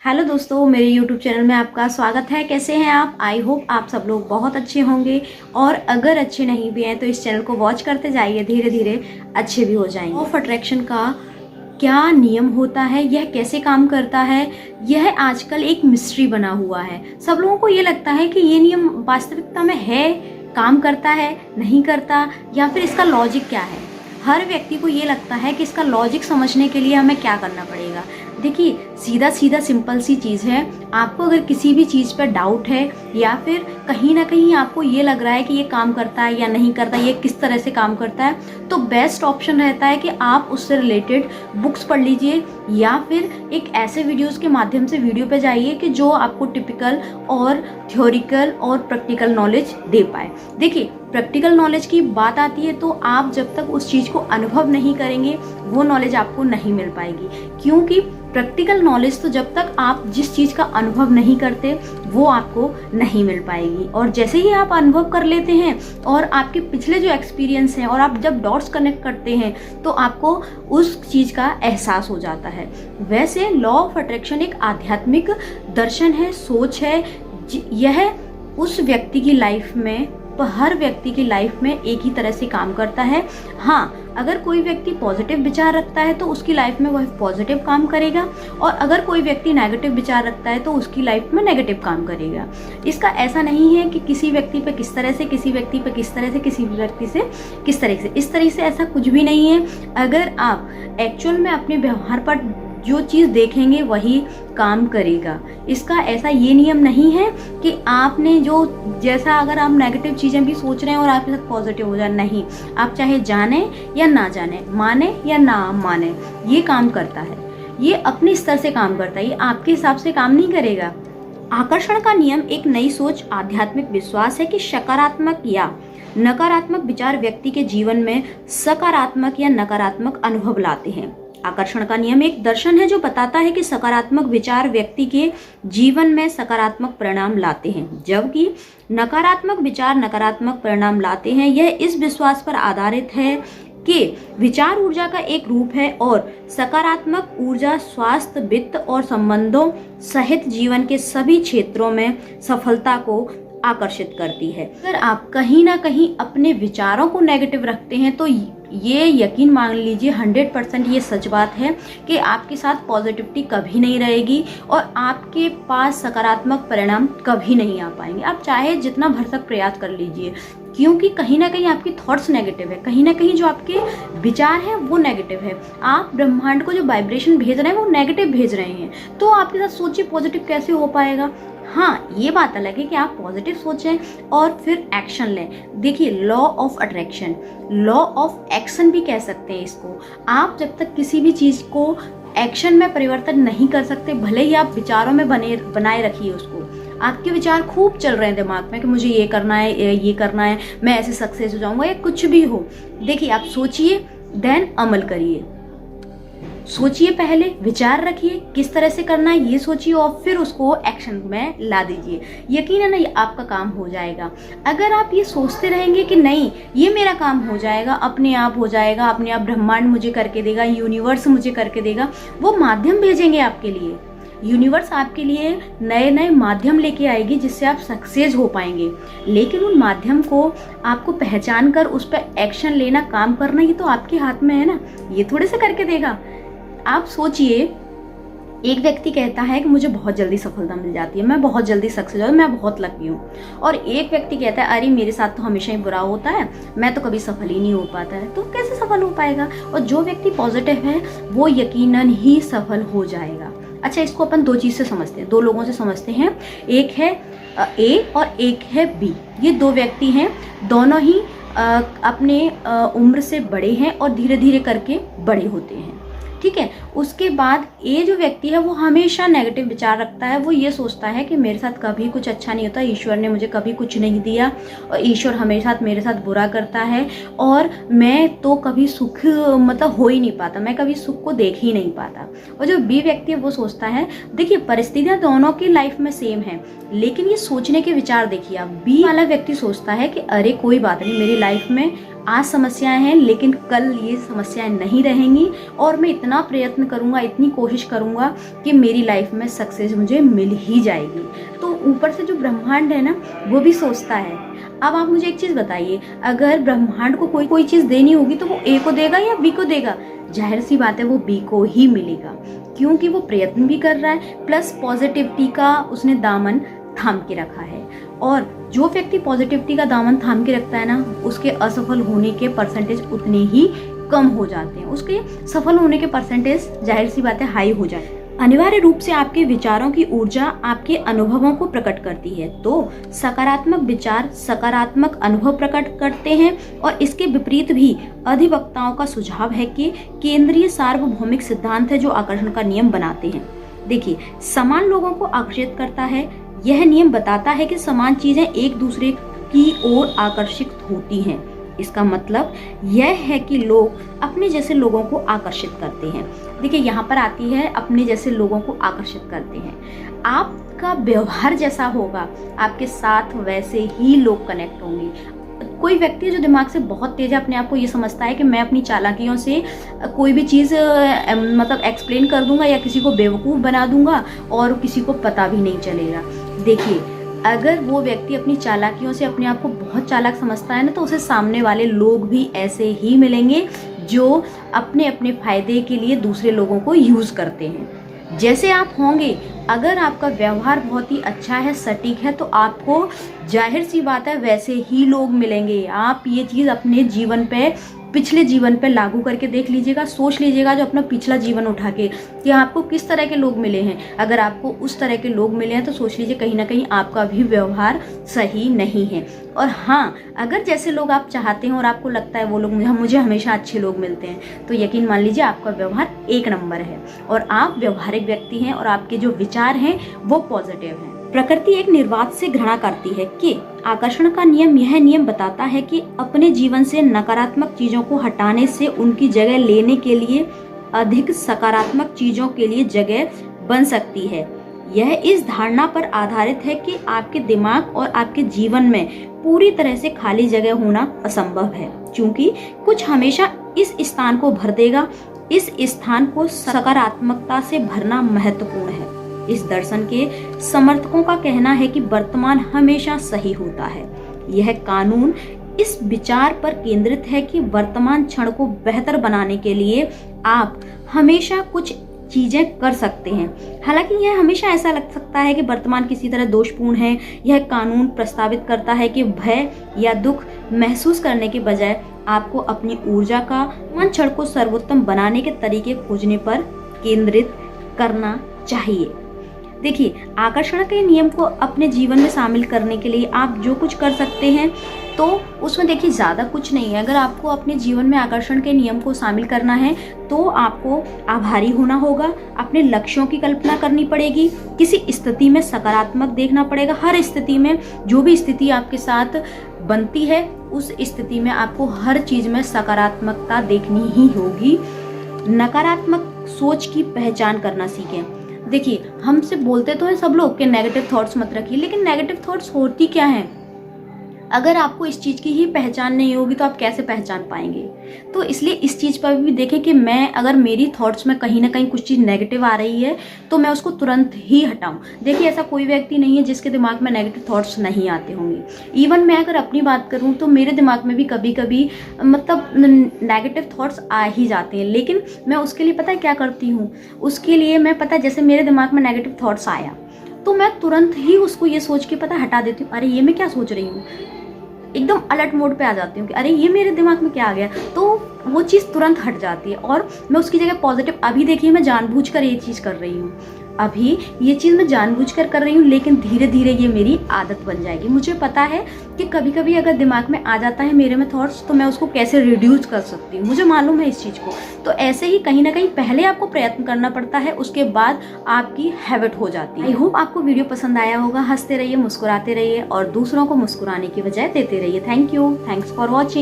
Hello दोस्तों, मेरे YouTube channel में आपका स्वागत है। कैसे हैं आप? आई होप आप सब लोग बहुत अच्छे होंगे और अगर अच्छे नहीं भी हैं तो इस चैनल को वॉच करते जाइए, धीरे धीरे अच्छे भी हो जाएंगे। लॉ ऑफ अट्रैक्शन का क्या नियम होता है, यह कैसे काम करता है, यह आजकल एक मिस्ट्री बना हुआ है। सब लोगों को ये लगता है कि ये नियम वास्तविकता में है, काम करता है, नहीं करता, या फिर इसका लॉजिक क्या है। हर व्यक्ति को ये लगता है कि इसका लॉजिक समझने के लिए हमें क्या करना पड़ेगा। देखिए, सीधा सीधा सिंपल सी चीज़ है। आपको अगर किसी भी चीज़ पर डाउट है या फिर कहीं ना कहीं आपको ये लग रहा है कि ये काम करता है या नहीं करता, ये किस तरह से काम करता है, तो बेस्ट ऑप्शन रहता है कि आप उससे रिलेटेड बुक्स पढ़ लीजिए या फिर एक ऐसे वीडियोस के माध्यम से वीडियो पे जाइए कि जो आपको टिपिकल और थ्योरिकल और प्रैक्टिकल नॉलेज दे पाए। देखिए, प्रैक्टिकल नॉलेज की बात आती है तो आप जब तक उस चीज़ को अनुभव नहीं करेंगे वो नॉलेज आपको नहीं मिल पाएगी, क्योंकि प्रैक्टिकल नॉलेज तो जब तक आप जिस चीज़ का अनुभव नहीं करते वो आपको नहीं मिल पाएगी। और जैसे ही आप अनुभव कर लेते हैं और आपके पिछले जो एक्सपीरियंस हैं और आप जब डॉट्स कनेक्ट करते हैं तो आपको उस चीज़ का एहसास हो जाता है। वैसे लॉ ऑफ अट्रैक्शन एक आध्यात्मिक दर्शन है, सोच है। यह उस व्यक्ति की लाइफ में, हर व्यक्ति की लाइफ में एक ही तरह से काम करता है। हाँ, अगर कोई व्यक्ति पॉजिटिव विचार रखता है तो उसकी लाइफ में वह पॉजिटिव काम करेगा, और अगर कोई व्यक्ति नेगेटिव विचार रखता है तो उसकी लाइफ में नेगेटिव काम करेगा। इसका ऐसा नहीं है कि किसी व्यक्ति पे किस तरह से, किसी व्यक्ति पे किस तरह से, किसी व्यक्ति से किस तरह से, इस तरह से ऐसा कुछ भी नहीं है। अगर आप एक्चुअल में अपने व्यवहार पर जो चीज़ देखेंगे वही काम करेगा। इसका ऐसा ये नियम नहीं है कि आपने जो जैसा, अगर आप नेगेटिव चीज़ें भी सोच रहे हैं और आपके साथ पॉजिटिव हो जाए, नहीं। आप चाहे जाने या ना जाने, माने या ना माने, ये काम करता है। ये अपने स्तर से काम करता है, ये आपके हिसाब से काम नहीं करेगा। आकर्षण का नियम एक नई सोच, आध्यात्मिक विश्वास है कि सकारात्मक या नकारात्मक विचार व्यक्ति के जीवन में सकारात्मक या नकारात्मक अनुभव लाते हैं। आकर्षण का नियम एक दर्शन है जो बताता है कि सकारात्मक विचार व्यक्ति के जीवन में सकारात्मक परिणाम लाते हैं, जबकि नकारात्मक विचार नकारात्मक परिणाम लाते हैं। यह इस विश्वास पर आधारित है कि विचार ऊर्जा का एक रूप है और सकारात्मक ऊर्जा स्वास्थ्य, वित्त और संबंधों सहित जीवन के सभी क्षेत्रों में सफलता को आकर्षित करती है। अगर आप कहीं ना कहीं अपने विचारों को नेगेटिव रखते हैं तो ये यकीन मान लीजिए 100% ये सच बात है कि आपके साथ पॉजिटिविटी कभी नहीं रहेगी और आपके पास सकारात्मक परिणाम कभी नहीं आ पाएंगे। आप चाहे जितना भरसक प्रयास कर लीजिए, क्योंकि कहीं ना कहीं आपकी थॉट्स नेगेटिव है, कहीं ना कहीं जो आपके विचार हैं वो नेगेटिव है। आप ब्रह्मांड को जो वाइब्रेशन भेज रहे हैं वो नेगेटिव भेज रहे हैं, तो आपके साथ सोचिए पॉजिटिव कैसे हो पाएगा। हाँ, ये बात अलग है कि आप पॉजिटिव सोचें और फिर एक्शन लें। देखिए, law of attraction, law of action भी कह सकते हैं इसको। आप जब तक किसी भी चीज़ को एक्शन में परिवर्तन नहीं कर सकते, भले ही आप विचारों में बनाए रखिए उसको। आपके विचार खूब चल रहे हैं दिमाग में कि मुझे ये करना है, ये करना है, मैं ऐसे सक्सेस हो जाऊंगा, या कुछ भी हो। देखिए, आप सोचिए, देन अमल करिए। सोचिए, पहले विचार रखिए किस तरह से करना है ये सोचिए और फिर उसको एक्शन में ला दीजिए। यकीनन नहीं आपका काम हो जाएगा। अगर आप ये सोचते रहेंगे कि नहीं ये मेरा काम हो जाएगा, अपने आप हो जाएगा, अपने आप ब्रह्मांड मुझे करके देगा, यूनिवर्स मुझे करके देगा, वो माध्यम भेजेंगे आपके लिए। यूनिवर्स आपके लिए नए नए माध्यम लेके आएगी जिससे आप सक्सेस हो पाएंगे, लेकिन उन माध्यम को आपको पहचान कर उस पर एक्शन लेना, काम करना, ये तो आपके हाथ में है ना। ये थोड़े से करके देगा। आप सोचिए, एक व्यक्ति कहता है कि मुझे बहुत जल्दी सफलता मिल जाती है, मैं बहुत जल्दी सक्सेस हो, मैं बहुत लकी हूँ, और एक व्यक्ति कहता है अरे मेरे साथ तो हमेशा ही बुरा होता है, मैं तो कभी सफल ही नहीं हो पाता है। तो कैसे सफल हो पाएगा? और जो व्यक्ति पॉजिटिव है वो यकीनन ही सफल हो जाएगा। अच्छा, इसको अपन दो चीज़ से समझते हैं, दो लोगों से समझते हैं। एक है ए और एक है बी। ये दो व्यक्ति हैं, दोनों ही अपने उम्र से बड़े हैं और धीरे धीरे करके बड़े होते हैं। ठीक है, उसके बाद ये जो व्यक्ति है वो हमेशा नेगेटिव विचार रखता है। वो ये सोचता है कि मेरे साथ कभी कुछ अच्छा नहीं होता, ईश्वर ने मुझे कभी कुछ नहीं दिया और ईश्वर हमेशा मेरे साथ बुरा करता है और मैं तो कभी सुख मतलब हो ही नहीं पाता, मैं कभी सुख को देख ही नहीं पाता। और जो बी व्यक्ति है वो सोचता है, देखिए परिस्थितियाँ दोनों की लाइफ में सेम है, लेकिन ये सोचने के विचार देखिए आप। बी वाला व्यक्ति सोचता है कि अरे कोई बात नहीं, मेरी लाइफ में आज समस्याएं हैं लेकिन कल ये समस्याएं नहीं रहेंगी और मैं इतना प्रयत्न प्रयत्न करूँगा, इतनी कोशिश करूँगा कि मेरी लाइफ में सक्सेस मुझे मिल ही जाएगी। तो ऊपर से जो ब्रह्मांड है ना, वो भी सोचता है। अब आप मुझे एक चीज़ बताइए, अगर ब्रह्मांड को कोई चीज़ देनी होगी तो वो ए को देगा या बी को देगा? जाहिर सी बात है वो बी को ही मिलेगा, क्योंकि वो प्रयत्न भी कर रहा है, प्लस पॉजिटिविटी का उसने दामन थाम के रखा है। और जो व्यक्ति पॉजिटिविटी का दामन थाम के रखता है ना, उसके असफल होने के परसेंटेज उतने ही कम हो जाते हैं, उसके सफल होने के परसेंटेज जाहिर सी बात है हाई हो जाते हैं। अनिवार्य रूप से आपके विचारों की ऊर्जा आपके अनुभवों को प्रकट करती है। तो सकारात्मक विचार सकारात्मक अनुभव प्रकट करते हैं, और इसके विपरीत भी अधिवक्ताओं का सुझाव है कि केंद्रीय सार्वभौमिक सिद्धांत है जो आकर्षण का नियम बनाते हैं। देखिए, समान लोगों को आकर्षित करता है। यह नियम बताता है कि समान चीजें एक दूसरे की ओर आकर्षित होती हैं। इसका मतलब यह है कि लोग अपने जैसे लोगों को आकर्षित करते हैं। देखिए, यहाँ पर आती है अपने जैसे लोगों को आकर्षित करते हैं। आपका व्यवहार जैसा होगा, आपके साथ वैसे ही लोग कनेक्ट होंगे। कोई व्यक्ति जो दिमाग से बहुत तेज है, अपने आप को ये समझता है कि मैं अपनी चालाकियों से कोई भी चीज़ मतलब एक्सप्लेन कर दूंगा या किसी को बेवकूफ़ बना दूंगा और किसी को पता भी नहीं चलेगा। देखिए, अगर वो व्यक्ति अपनी चालाकियों से अपने आप को बहुत चालाक समझता है ना, तो उसे सामने वाले लोग भी ऐसे ही मिलेंगे जो अपने अपने फायदे के लिए दूसरे लोगों को यूज़ करते हैं। जैसे आप होंगे, अगर आपका व्यवहार बहुत ही अच्छा है, सटीक है, तो आपको जाहिर सी बात है वैसे ही लोग मिलेंगे। आप ये चीज़ अपने जीवन पे, पिछले जीवन पे लागू करके देख लीजिएगा, सोच लीजिएगा जो अपना पिछला जीवन उठा के कि आपको किस तरह के लोग मिले हैं। अगर आपको उस तरह के लोग मिले हैं तो सोच लीजिए कहीं ना कहीं आपका भी व्यवहार सही नहीं है। और हाँ, अगर जैसे लोग आप चाहते हैं और आपको लगता है वो लोग मुझे हमेशा अच्छे लोग मिलते हैं, तो यकीन मान लीजिए आपका व्यवहार एक नंबर है और आप व्यवहारिक व्यक्ति हैं और आपके जो विचार हैं वो पॉजिटिव हैं। प्रकृति एक निर्वात से घृणा करती है कि आकर्षण का नियम यह नियम बताता है कि अपने जीवन से नकारात्मक चीजों को हटाने से उनकी जगह लेने के लिए अधिक सकारात्मक चीजों के लिए जगह बन सकती है। यह इस धारणा पर आधारित है कि आपके दिमाग और आपके जीवन में पूरी तरह से खाली जगह होना असंभव है, क्योंकि कुछ हमेशा इस स्थान को भर देगा। इस स्थान को सकारात्मकता से भरना महत्वपूर्ण है। इस दर्शन के समर्थकों का कहना है कि वर्तमान हमेशा सही होता है। यह कानून इस विचार पर केंद्रित है कि वर्तमान क्षण को बेहतर बनाने के लिए आप हमेशा कुछ चीजें कर सकते हैं। हालांकि यह हमेशा ऐसा लग सकता है कि वर्तमान किसी तरह दोषपूर्ण है। यह कानून प्रस्तावित करता है कि भय या दुख महसूस करने के बजाय आपको अपनी ऊर्जा का मन क्षण को सर्वोत्तम बनाने के तरीके खोजने पर केंद्रित करना चाहिए। देखिए, आकर्षण के नियम को अपने जीवन में शामिल करने के लिए आप जो कुछ कर सकते हैं, तो उसमें देखिए ज़्यादा कुछ नहीं है। अगर आपको अपने जीवन में आकर्षण के नियम को शामिल करना है तो आपको आभारी होना होगा, अपने लक्ष्यों की कल्पना करनी पड़ेगी, किसी स्थिति में सकारात्मक देखना पड़ेगा। हर स्थिति में, जो भी स्थिति आपके साथ बनती है, उस स्थिति में आपको हर चीज़ में सकारात्मकता देखनी ही होगी। नकारात्मक सोच की पहचान करना सीखें। देखिए, हमसे बोलते तो हैं सब लोग कि नेगेटिव थॉट्स मत रखिए, लेकिन नेगेटिव थॉट्स होती क्या हैं? अगर आपको इस चीज़ की ही पहचान नहीं होगी तो आप कैसे पहचान पाएंगे? तो इसलिए इस चीज़ पर भी देखें कि मैं, अगर मेरी थॉट्स में कहीं ना कहीं कुछ चीज़ नेगेटिव आ रही है तो मैं उसको तुरंत ही हटाऊं। देखिए, ऐसा कोई व्यक्ति नहीं है जिसके दिमाग में नेगेटिव थॉट्स नहीं आते होंगे। इवन मैं अगर अपनी बात करूं तो मेरे दिमाग में भी कभी कभी मतलब नेगेटिव थॉट्स आ ही जाते हैं, लेकिन मैं उसके लिए पता है क्या करती हूँ? उसके लिए मैं, पता है, जैसे मेरे दिमाग में नेगेटिव थॉट्स आया तो मैं तुरंत ही उसको ये सोच के पता हटा देती हूँ, अरे ये मैं क्या सोच रही हूँ। एकदम अलर्ट मोड पे आ जाती हूँ कि अरे ये मेरे दिमाग में क्या आ गया, तो वो चीज़ तुरंत हट जाती है और मैं उसकी जगह पॉजिटिव, अभी देखिए मैं जानबूझकर ये चीज़ कर रही हूँ, अभी ये चीज़ मैं जानबूझकर कर रही हूँ, लेकिन धीरे धीरे ये मेरी आदत बन जाएगी। मुझे पता है कि कभी कभी अगर दिमाग में आ जाता है मेरे में थॉट्स, तो मैं उसको कैसे रिड्यूस कर सकती हूँ, मुझे मालूम है इस चीज़ को। तो ऐसे ही कहीं ना कहीं पहले आपको प्रयत्न करना पड़ता है, उसके बाद आपकी हैबिट हो जाती है। आई होप आपको वीडियो पसंद आया होगा। हंसते रहिए, मुस्कुराते रहिए और दूसरों को मुस्कुराने की बजाय देते रहिए। Thank you, thanks for watching.